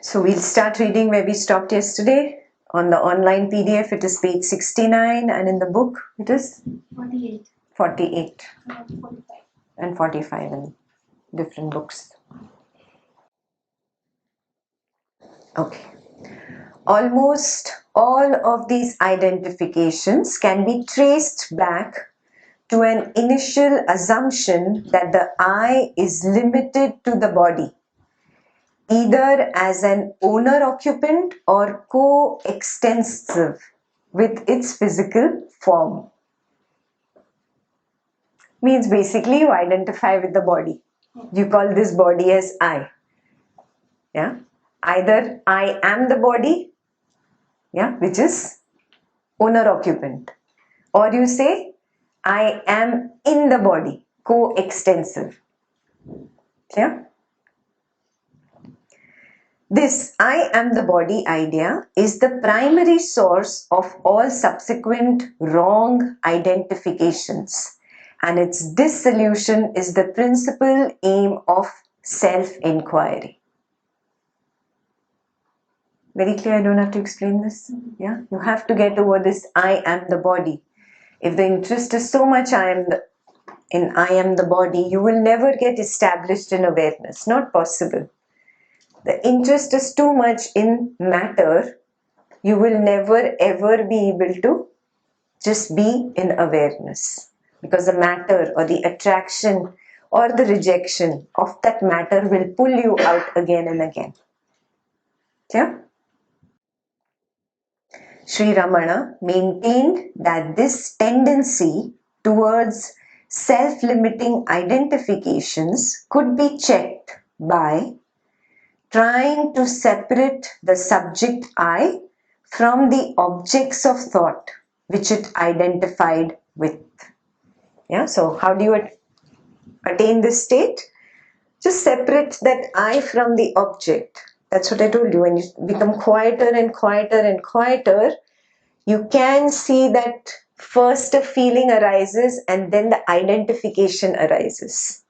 So we'll start reading where we stopped yesterday. On the online PDF, it is page 69, and in the book, it is 48. 48 45. and 45 in different books. Okay. Almost all of these identifications can be traced back to an initial assumption that the I is limited to the body, either as an owner-occupant or co-extensive with its physical form. Means basically you identify with the body. You call this body as I. Yeah. Either I am the body, yeah, which is owner-occupant, or you say I am in the body, co-extensive. Yeah. This I am the body idea is the primary source of all subsequent wrong identifications, and its dissolution is the principal aim of self-inquiry. Very clear, I don't have to explain this. Yeah, you have to get over this I am the body. If the interest is so much in I am the body, you will never get established in awareness. Not possible. The interest is too much in matter, you will never ever be able to just be in awareness, because the matter or the attraction or the rejection of that matter will pull you out again and again. Yeah? Sri Ramana maintained that this tendency towards self-limiting identifications could be checked by trying to separate the subject I from the objects of thought which it identified with. Yeah, so how do you attain this state? Just separate that I from the object. That's what I told you. When you become quieter and quieter and quieter, you can see that first a feeling arises and then the identification arises.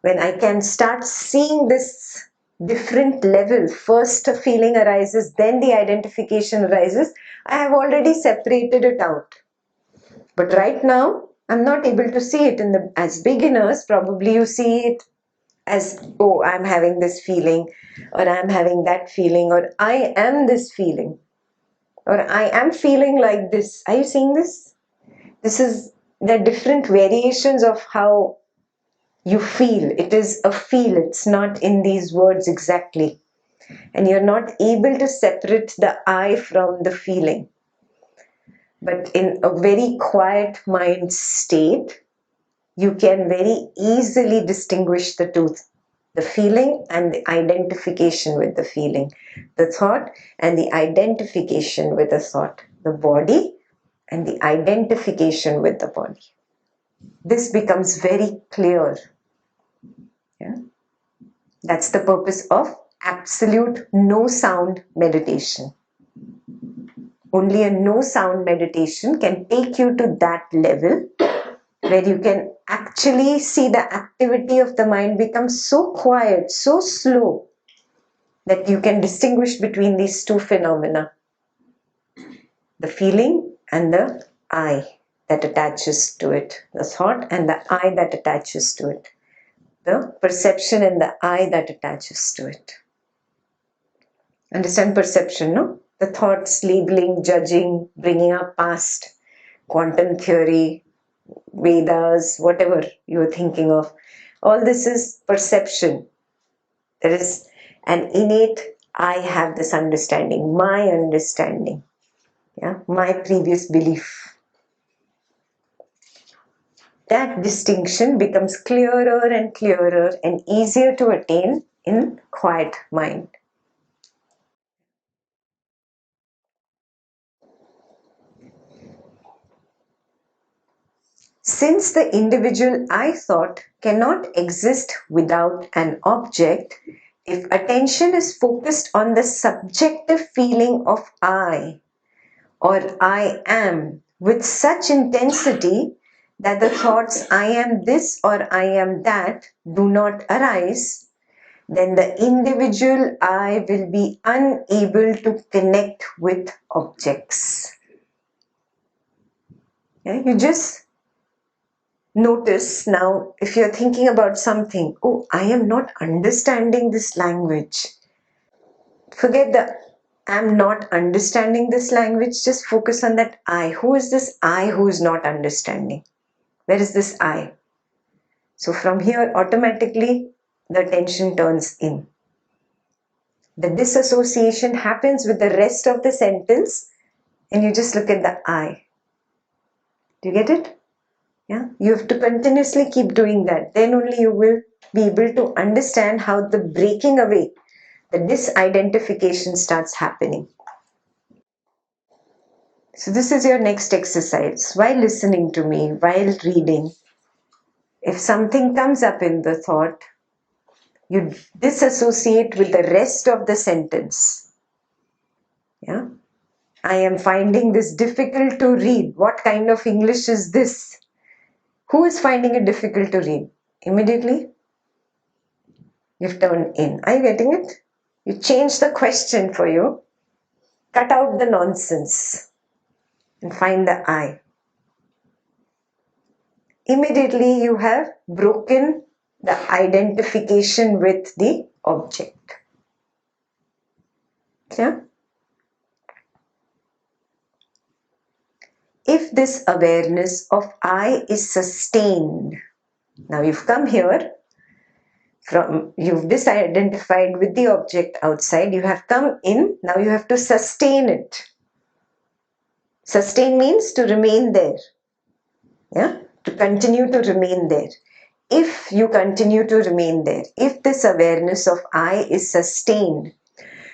When I can start seeing this different level, first a feeling arises, then the identification arises, I have already separated it out. But right now, I'm not able to see it as beginners. Probably you see it as, oh, I'm having this feeling, or I'm having that feeling, or I am this feeling, or I am feeling like this. Are you seeing this? This is the different variations of how you feel. It is a feel. It's not in these words exactly. And you're not able to separate the I from the feeling. But in a very quiet mind state, you can very easily distinguish the two. The feeling and the identification with the feeling. The thought and the identification with the thought. The body and the identification with the body. This becomes very clear. Yeah? That's the purpose of absolute no sound meditation. Only a no sound meditation can take you to that level where you can actually see the activity of the mind become so quiet, so slow, that you can distinguish between these two phenomena. The feeling and the I that attaches to it. The thought and the I that attaches to it. The perception and the I that attaches to it. Understand perception, no? The thoughts, labeling, judging, bringing up past, quantum theory, Vedas, whatever you are thinking of. All this is perception. There is an innate, I have this understanding, my understanding, yeah, my previous belief. That distinction becomes clearer and clearer and easier to attain in quiet mind. Since the individual I thought cannot exist without an object, if attention is focused on the subjective feeling of I or I am with such intensity that the thoughts I am this or I am that do not arise, then the individual I will be unable to connect with objects. Yeah, you just notice now, if you're thinking about something, oh, I am not understanding this language. Forget the I'm not understanding this language, just focus on that I. Who is this I who is not understanding? Where is this I? So from here, automatically the attention turns in. The disassociation happens with the rest of the sentence, and you just look at the I. Do you get it? Yeah, you have to continuously keep doing that. Then only you will be able to understand how the breaking away, the disidentification starts happening. So this is your next exercise. While listening to me, while reading, if something comes up in the thought, you disassociate with the rest of the sentence. Yeah, I am finding this difficult to read. What kind of English is this? Who is finding it difficult to read? Immediately, you've turned in. Are you getting it? You change the question for you. Cut out the nonsense and find the I. Immediately, you have broken the identification with the object. Yeah? If this awareness of I is sustained, now you've come here from, you've disidentified with the object outside, you have come in, now you have to sustain it. Sustain means to remain there. Yeah? To continue to remain there. If you continue to remain there, if this awareness of I is sustained,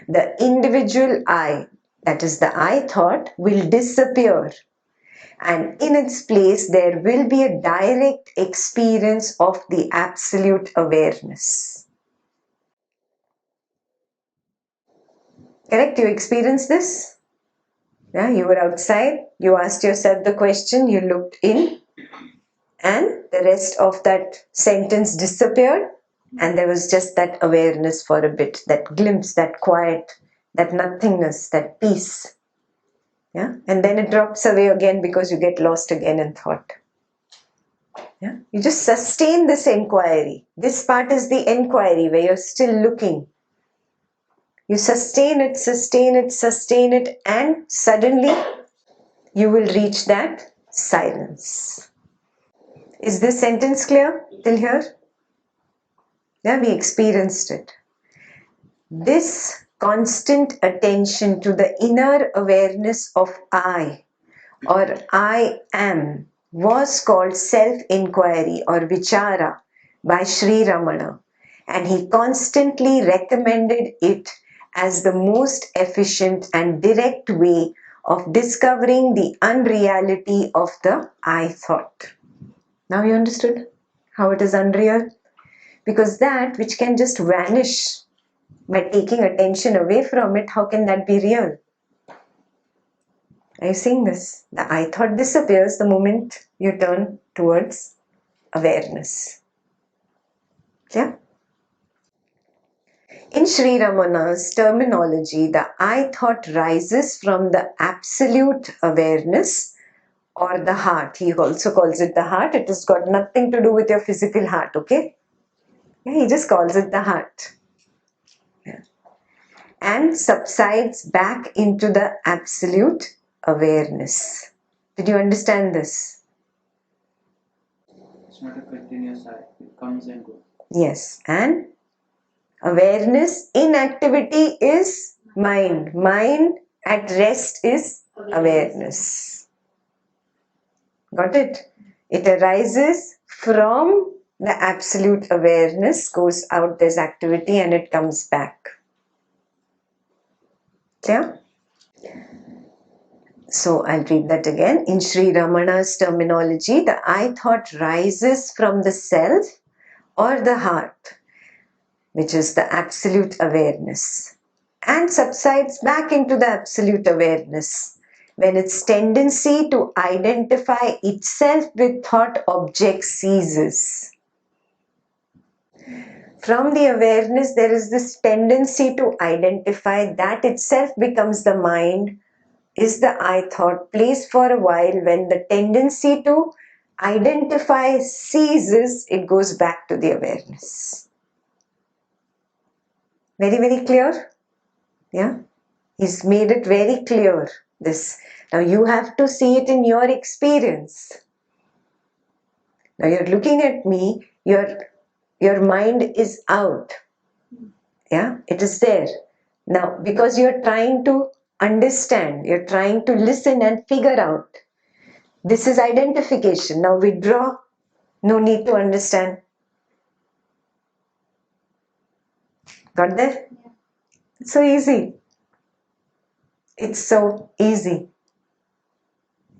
the individual I, that is the I thought, will disappear. And in its place, there will be a direct experience of the absolute awareness. Correct? You experienced this? Yeah, you were outside, you asked yourself the question, you looked in, and the rest of that sentence disappeared, and there was just that awareness for a bit, that glimpse, that quiet, that nothingness, that peace. Yeah, and then it drops away again because you get lost again in thought. Yeah, you just sustain this inquiry. This part is the inquiry where you're still looking. You sustain it, sustain it, sustain it, and suddenly you will reach that silence. Is this sentence clear till here? Yeah, we experienced it. This constant attention to the inner awareness of I or I am was called self-inquiry or vichara by Sri Ramana, and he constantly recommended it as the most efficient and direct way of discovering the unreality of the I thought. Now you understood how it is unreal? Because that which can just vanish by taking attention away from it, how can that be real? Are you seeing this? The I thought disappears the moment you turn towards awareness. Yeah? In Sri Ramana's terminology, the I thought rises from the absolute awareness or the heart. He also calls it the heart. It has got nothing to do with your physical heart, okay? Yeah, he just calls it the heart. Yeah. And subsides back into the absolute awareness. Did you understand this? It's not a continuous eye. It comes and goes. Yes. And awareness in activity is mind. Mind at rest is awareness. Got it? It arises from the absolute awareness, goes out, there's activity, and it comes back. Clear? So I'll read that again. In Sri Ramana's terminology, the I thought rises from the self or the heart, which is the absolute awareness, and subsides back into the absolute awareness when its tendency to identify itself with thought objects ceases. From the awareness, there is this tendency to identify. That itself becomes the mind, is the I thought, plays for a while. When the tendency to identify ceases, it goes back to the awareness. Very, very clear? Yeah? He's made it very clear, this. Now you have to see it in your experience. Now you're looking at me, your mind is out. Yeah, it is there. Now, because you're trying to understand, you're trying to listen and figure out. This is identification. Now withdraw. No need to understand. Got there? Yeah. It's so easy. It's so easy.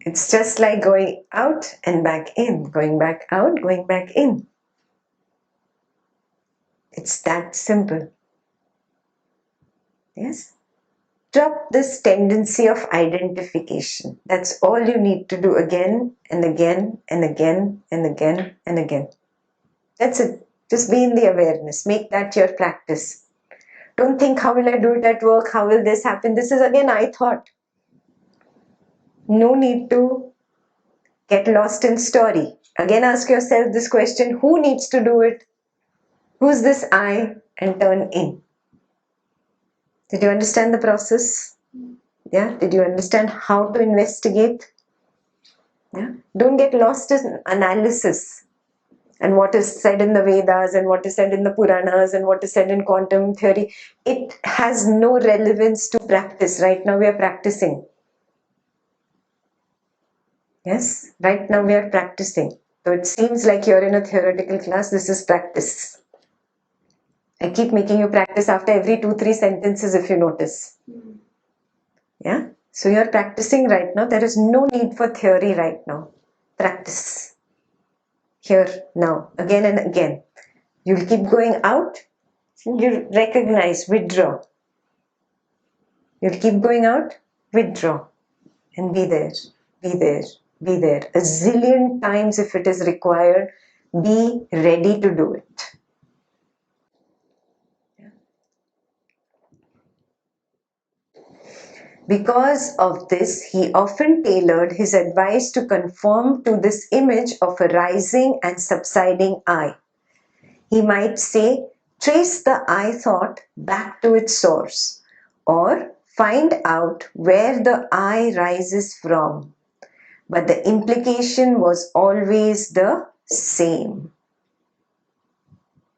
It's just like going out and back in, going back out, going back in. It's that simple. Yes? Drop this tendency of identification. That's all you need to do again and again and again and again and again. That's it. Just be in the awareness. Make that your practice. Don't think, how will I do it at work? How will this happen? This is again I thought. No need to get lost in story. Again, ask yourself this question: who needs to do it? Who's this I? And turn in. Did you understand the process? Yeah? Did you understand how to investigate? Yeah? Don't get lost in analysis and what is said in the Vedas and what is said in the Puranas and what is said in quantum theory. It has no relevance to practice. Right now we are practicing. Yes? Right now we are practicing. So it seems like you're in a theoretical class. This is practice. I keep making you practice after every 2-3 sentences, if you notice. Yeah? So you're practicing right now. There is no need for theory right now. Practice. Here, now, again and again. You'll keep going out. You recognize, withdraw. You'll keep going out, withdraw. And be there, be there, be there. A zillion times if it is required. Be ready to do it. Because of this, he often tailored his advice to conform to this image of a rising and subsiding I. He might say, trace the I thought back to its source, or find out where the I rises from. But the implication was always the same.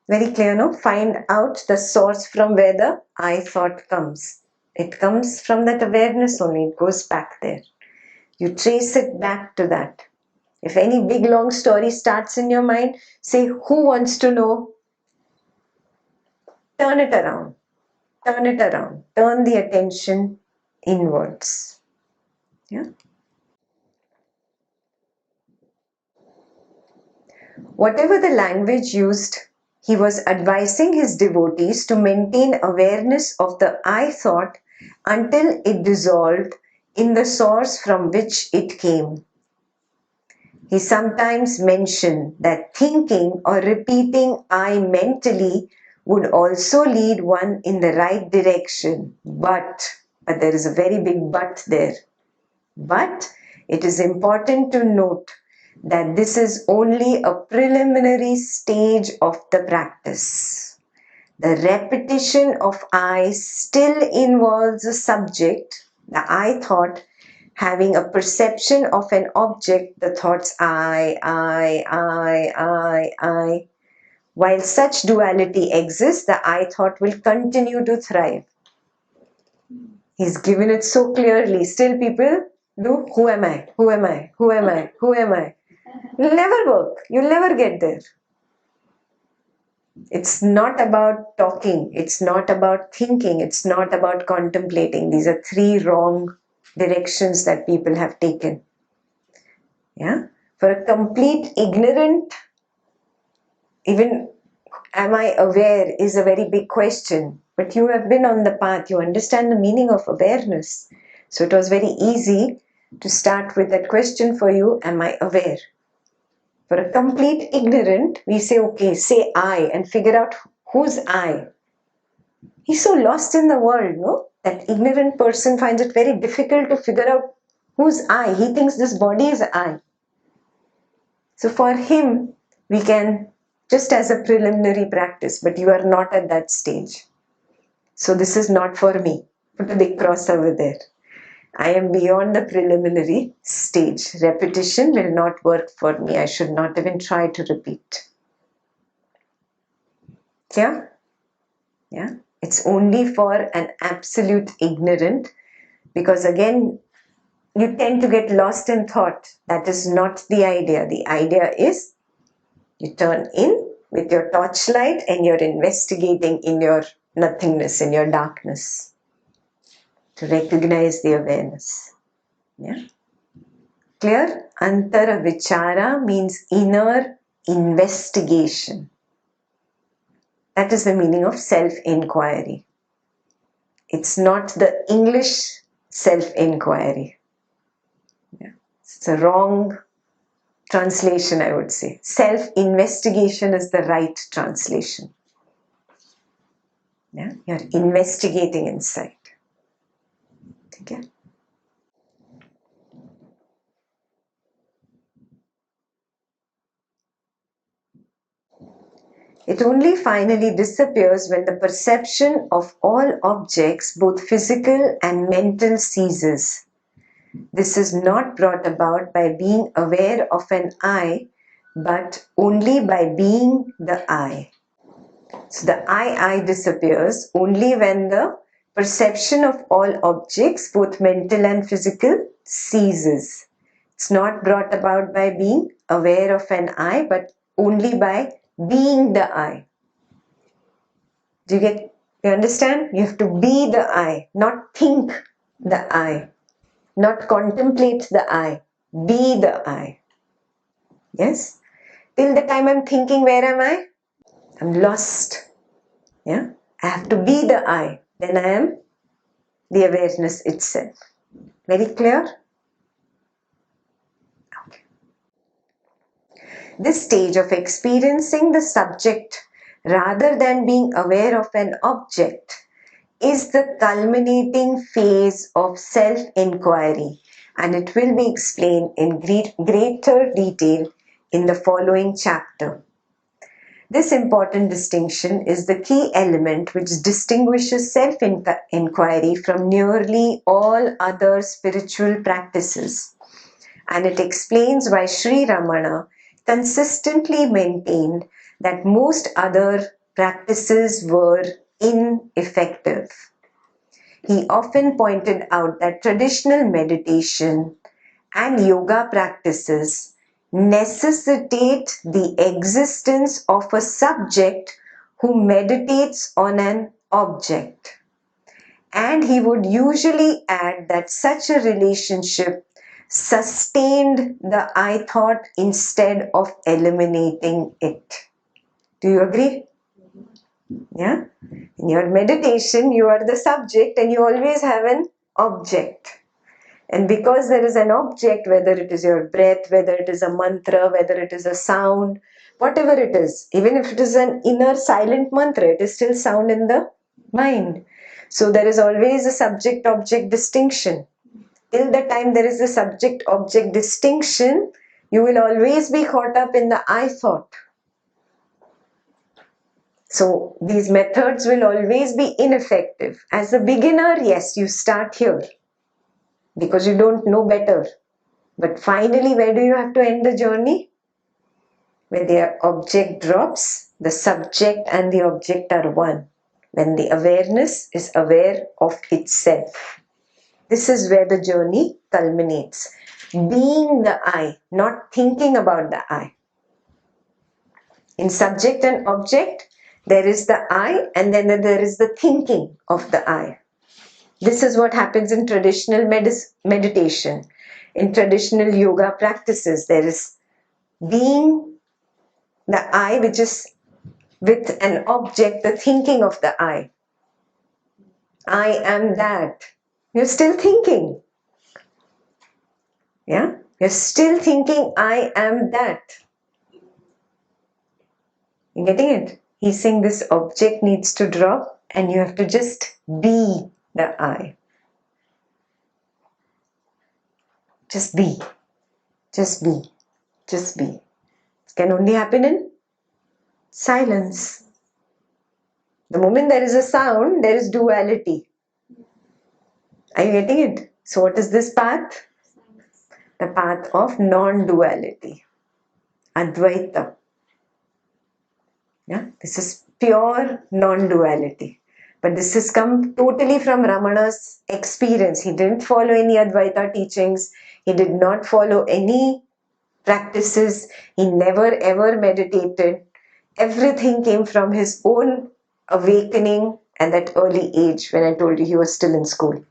Very clear, no? Find out the source from where the I thought comes. It comes from that awareness only. It goes back there. You trace it back to that. If any big long story starts in your mind, say, who wants to know? Turn it around. Turn it around. Turn the attention inwards. Yeah. Whatever the language used, he was advising his devotees to maintain awareness of the I thought until it dissolved in the source from which it came. He sometimes mentioned that thinking or repeating I mentally would also lead one in the right direction. But there is a very big but there. But it is important to note that this is only a preliminary stage of the practice. The repetition of I still involves a subject, the I thought, having a perception of an object, the thoughts I. While such duality exists, the I thought will continue to thrive. He's given it so clearly. Still people do, who am I? Who am I? Who am I? Who am I? It'll never work. You'll never get there. It's not about talking. It's not about thinking. It's not about contemplating. These are 3 wrong directions that people have taken. Yeah. For a complete ignorant, even am I aware is a very big question. But you have been on the path. You understand the meaning of awareness. So it was very easy to start with that question for you. Am I aware? For a complete ignorant, we say, okay, say I and figure out Who's I? He's so lost in the world, no? That ignorant person finds it very difficult to figure out who's I. He thinks this body is I. So for him, we can, just as a preliminary practice, but you are not at that stage. So this is not for me. Put a big cross over there. I am beyond the preliminary stage. Repetition will not work for me. I should not even try to repeat. Yeah? Yeah? It's only for an absolute ignorant, because again, you tend to get lost in thought. That is not the idea. The idea is you turn in with your torchlight and you're investigating in your nothingness, in your darkness, to recognize the awareness. Yeah? Clear? Antara vichara means inner investigation. That is the meaning of self-inquiry. It's not the English self-inquiry. Yeah. It's a wrong translation, I would say. Self-investigation is the right translation. Yeah? You're investigating inside. Okay? It only finally disappears when the perception of all objects, both physical and mental, ceases. This is not brought about by being aware of an I, but only by being the I. So the I disappears only when the perception of all objects, both mental and physical, ceases. It's not brought about by being aware of an I, but only by being the I. Do you understand? You have to be the I, not think the I, not contemplate the I, be the I. Yes? Till the time I'm thinking, where am I? I'm lost. Yeah? I have to be the I. Then I am the awareness itself. Very clear? Okay. This stage of experiencing the subject rather than being aware of an object is the culminating phase of self-inquiry, and it will be explained in greater detail in the following chapter. This important distinction is the key element which distinguishes self-inquiry from nearly all other spiritual practices, and it explains why Sri Ramana consistently maintained that most other practices were ineffective. He often pointed out that traditional meditation and yoga practices necessitate the existence of a subject who meditates on an object. And he would usually add that such a relationship sustained the I thought instead of eliminating it. Do you agree? Yeah? In your meditation, you are the subject and you always have an object. And because there is an object, whether it is your breath, whether it is a mantra, whether it is a sound, whatever it is, even if it is an inner silent mantra, it is still sound in the mind. So there is always a subject-object distinction. Till the time there is a subject-object distinction, you will always be caught up in the I thought. So these methods will always be ineffective. As a beginner, yes, you start here because you don't know better. But finally, where do you have to end the journey? When the object drops, the subject and the object are one. When the awareness is aware of itself. This is where the journey culminates. Being the I, not thinking about the I. In subject and object, there is the I and then there is the thinking of the I. This is what happens in traditional meditation. In traditional yoga practices, there is being the I, which is with an object, the thinking of the I. I am that. You're still thinking. Yeah? You're still thinking, I am that. You getting it? He's saying this object needs to drop and you have to just be the I. Just be. Just be. Just be. It can only happen in silence. The moment there is a sound, there is duality. Are you getting it? So what is this path? The path of non-duality. Advaita. Yeah, this is pure non-duality. But this has come totally from Ramana's experience. He didn't follow any Advaita teachings. He did not follow any practices. He never ever meditated. Everything came from his own awakening at that early age when I told you he was still in school.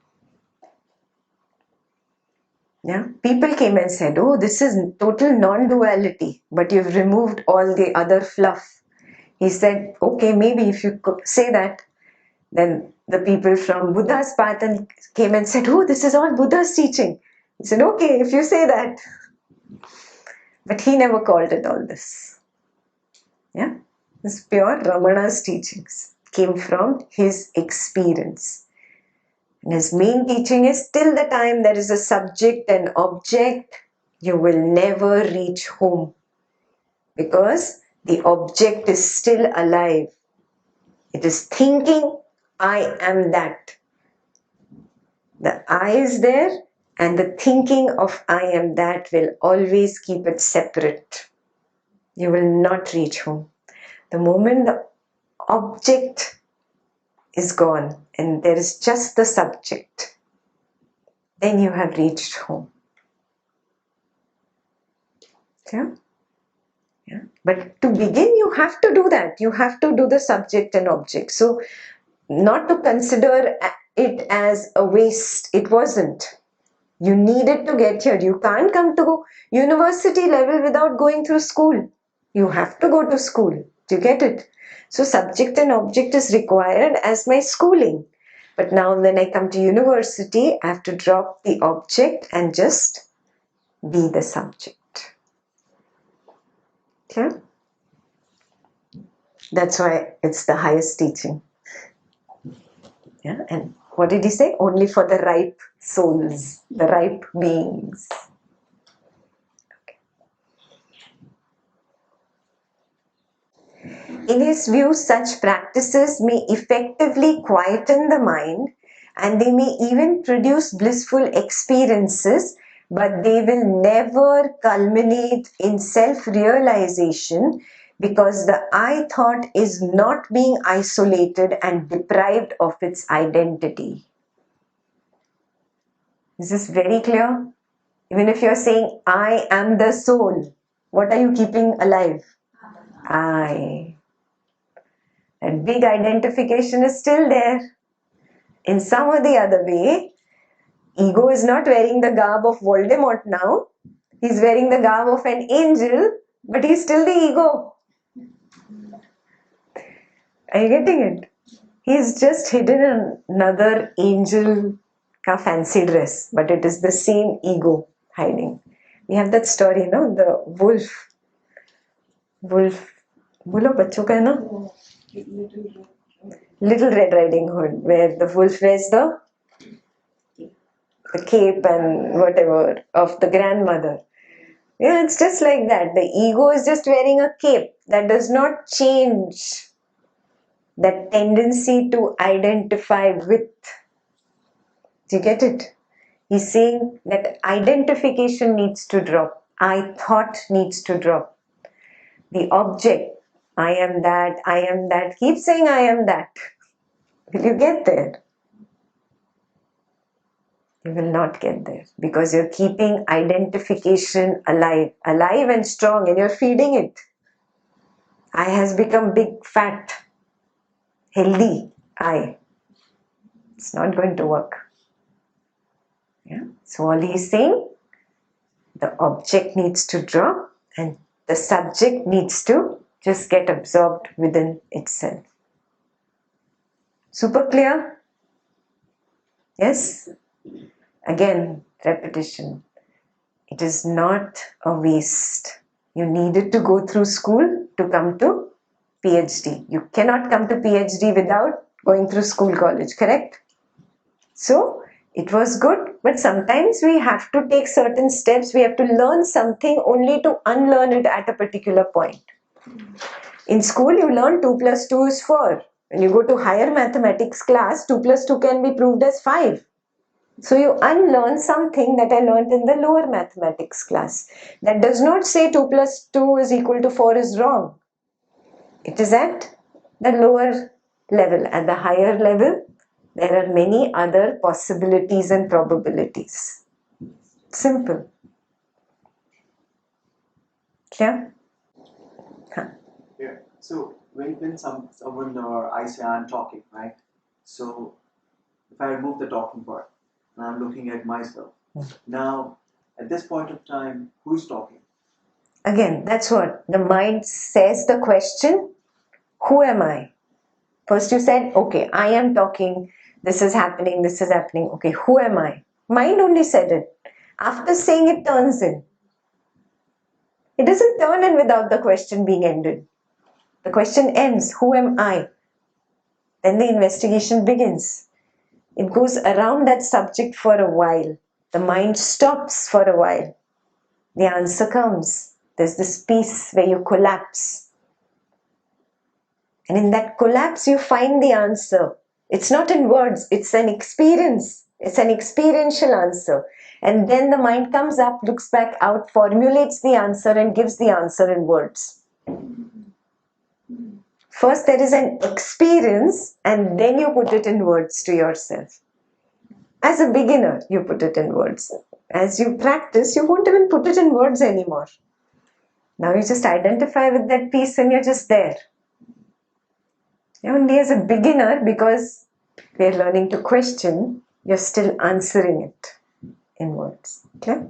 Yeah, people came and said, oh, this is total non-duality, but you've removed all the other fluff. He said, okay, maybe if you could say that. Then the people from Buddha's path came and said, oh, this is all Buddha's teaching. He said, okay, if you say that. But he never called it all this. Yeah, this pure Ramana's teachings came from his experience. And his main teaching is, till the time there is a subject and object, you will never reach home. Because the object is still alive. It is thinking, I am that. The I is there and the thinking of I am that will always keep it separate. You will not reach home. The moment the object is gone and there is just the subject, then you have reached home. Yeah? Yeah. But to begin, you have to do that. You have to do the subject and object. So, not to consider it as a waste. It wasn't. You needed to get here. You can't come to university level without going through school. You have to go to school. Do you get it? So subject and object is required as my schooling. But now when I come to university, I have to drop the object and just be the subject. Okay? That's why it's the highest teaching. Yeah? And what did he say? Only for the ripe souls, the ripe beings. In his view, such practices may effectively quieten the mind and they may even produce blissful experiences, but they will never culminate in self-realization because the I thought is not being isolated and deprived of its identity. Is this very clear? Even if you're saying, I am the soul, what are you keeping alive? I. That big identification is still there. In some or the other way, ego is not wearing the garb of Voldemort now. He's wearing the garb of an angel, but he's still the ego. Are you getting it? He's just hidden another angel ka fancy dress, but it is the same ego hiding. We have that story, no? The wolf. Wolf. बोलो बच्चों का है ना? Little Red Riding Hood, where the wolf wears the cape and whatever of the grandmother. Yeah, it's just like that. The ego is just wearing a cape. That does not change that tendency to identify with. Do you get it? He's saying that identification needs to drop. I thought needs to drop. The object, I am that, keep saying I am that. Will you get there? You will not get there because you're keeping identification alive and strong, and you're feeding it. I has become big, fat, healthy I. It's not going to work. Yeah. So all he's saying, the object needs to drop and the subject needs to just get absorbed within itself. Super clear? Yes? Again, repetition. It is not a waste. You needed to go through school to come to PhD. You cannot come to PhD without going through school, college, correct? So it was good, but sometimes we have to take certain steps. We have to learn something only to unlearn it at a particular point. In school, you learn 2 plus 2 is 4. When you go to higher mathematics class, 2 plus 2 can be proved as 5. So you unlearn something that I learned in the lower mathematics class. That does not say 2 plus 2 is equal to 4 is wrong. It is at the lower level. At the higher level, there are many other possibilities and probabilities. Simple. Clear? Huh. Yeah. So when someone or I say I'm talking, right? So if I remove the talking part and I'm looking at myself, now at this point of time, who's talking? Again, that's what the mind says the question, who am I? First you said, okay, I am talking, this is happening, this is happening. Okay, who am I? Mind only said it. After saying it turns in. It doesn't turn in without the question being ended. The question ends, who am I? Then the investigation begins. It goes around that subject for a while. The mind stops for a while. The answer comes. There's this piece where you collapse. And in that collapse, you find the answer. It's not in words, it's an experience. It's an experiential answer. And then the mind comes up, looks back out, formulates the answer, and gives the answer in words. First, there is an experience, and then you put it in words to yourself. As a beginner, you put it in words. As you practice, you won't even put it in words anymore. Now you just identify with that piece and you're just there. Only as a beginner, because we're learning to question, you're still answering it in words. Okay?